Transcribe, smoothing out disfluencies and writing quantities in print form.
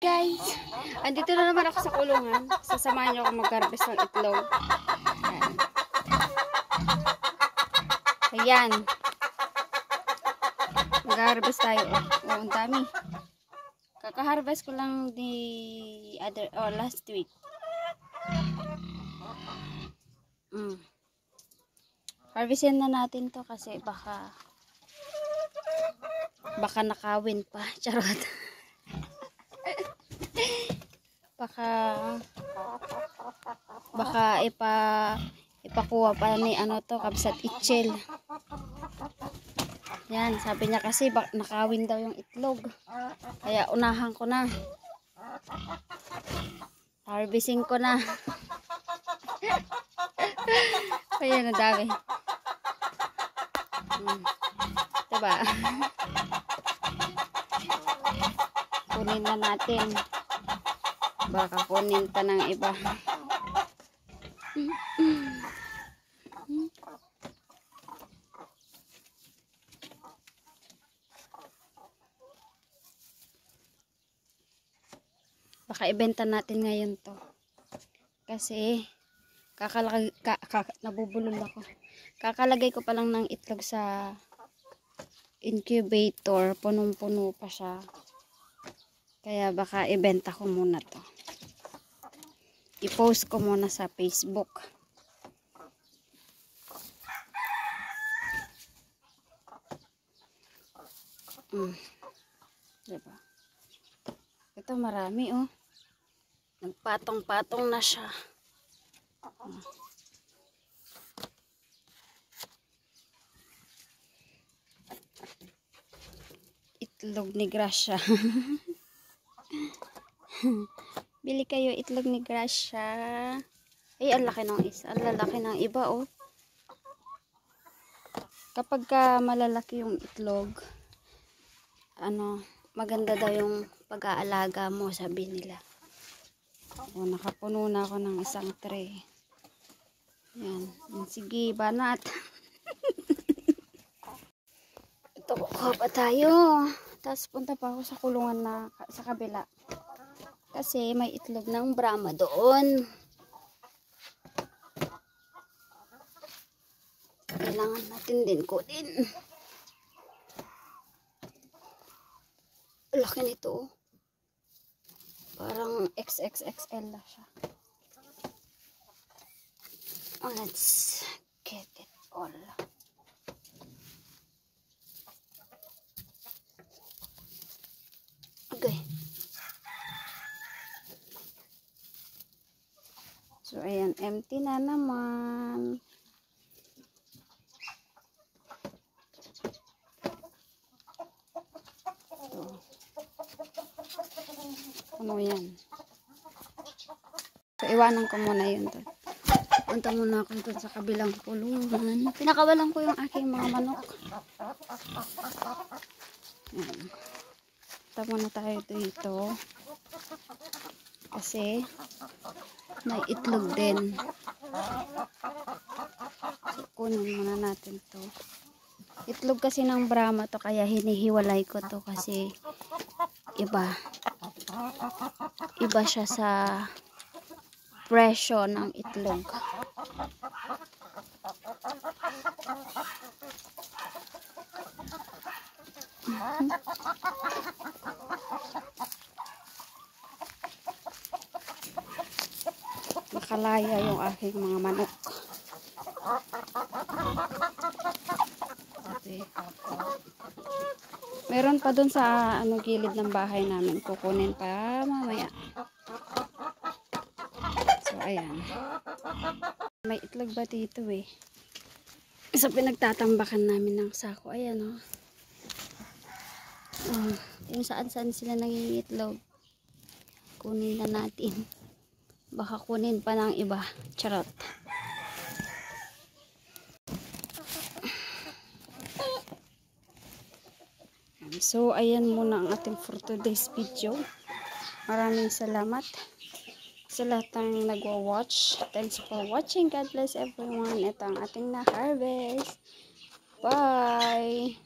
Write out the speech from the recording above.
guys! Andito na naman ako sa kulungan. Sasamahan niyo ako mag-harvest ng itlog. Ayan. Mag-harvest tayo. Oh, ang dami. Kaka-harvest ko lang last week. Harvestin na natin to kasi baka nakawin pa. Charot. baka ipakuha pa ni kabsat itchel. Yan, sabi niya kasi nakawin daw yung itlog. Kaya unahan ko na. Harvesting ko na. Ayan, ang dami. Diba? Kunin na natin. Baka kunin pa ng iba. Baka ibenta natin ngayon to. Kasi nabubulol ako. Kakalagay ko pa lang ng itlog sa incubator. Punong-puno pa siya. Kaya baka ibenta ko muna to. I-post ko muna sa Facebook. Diba? Ito marami oh. Nagpatong-patong na siya. Itlog ni Gracia. Bili kayo itlog ni Gracia. Ay, ang laki ng isa. Ang lalaki ng iba oh. Kapag malalaki yung itlog, maganda daw yung pag-aalaga mo, sabi nila. O, nakapuno na ako ng isang tray. Yan. Sige, banat. Ito, kuha pa tayo. Tapos punta pa ako sa kulungan sa kabila. Kasi may itlog ng Brahma doon. Kailangan natin din kunin. Laki nito oh. Parang XXXL na siya. Let's get it all. Okay. So, ayan. Empty na naman. Ano yan? So, iwanan ko muna yun doon. Punta muna ako doon sa kabilang kulungan. Pinakawalan ko yung aking mga manok. Yan. Punta muna tayo dito. Kasi may itlog din. So, kunin muna natin to. Itlog kasi ng Brahma to, kaya hinihiwalay ko to kasi iba siya sa presyo ng itlog. Nakalaya yung aking mga manok. Okay. Meron pa dun sa gilid ng bahay namin. Kukunin pa mamaya. So, ayan. May itlog ba dito eh? So, pinagtatambakan namin ng sako. Ayan oh. Yung saan-saan sila nangingitlog. Kunin na natin. Baka kunin pa ng iba. Charot. So, ayan muna ang ating for today's video. Maraming salamat sa lahat ng nagwa-watch. Thanks for watching. God bless everyone. Ito ang ating na-harvest. Bye!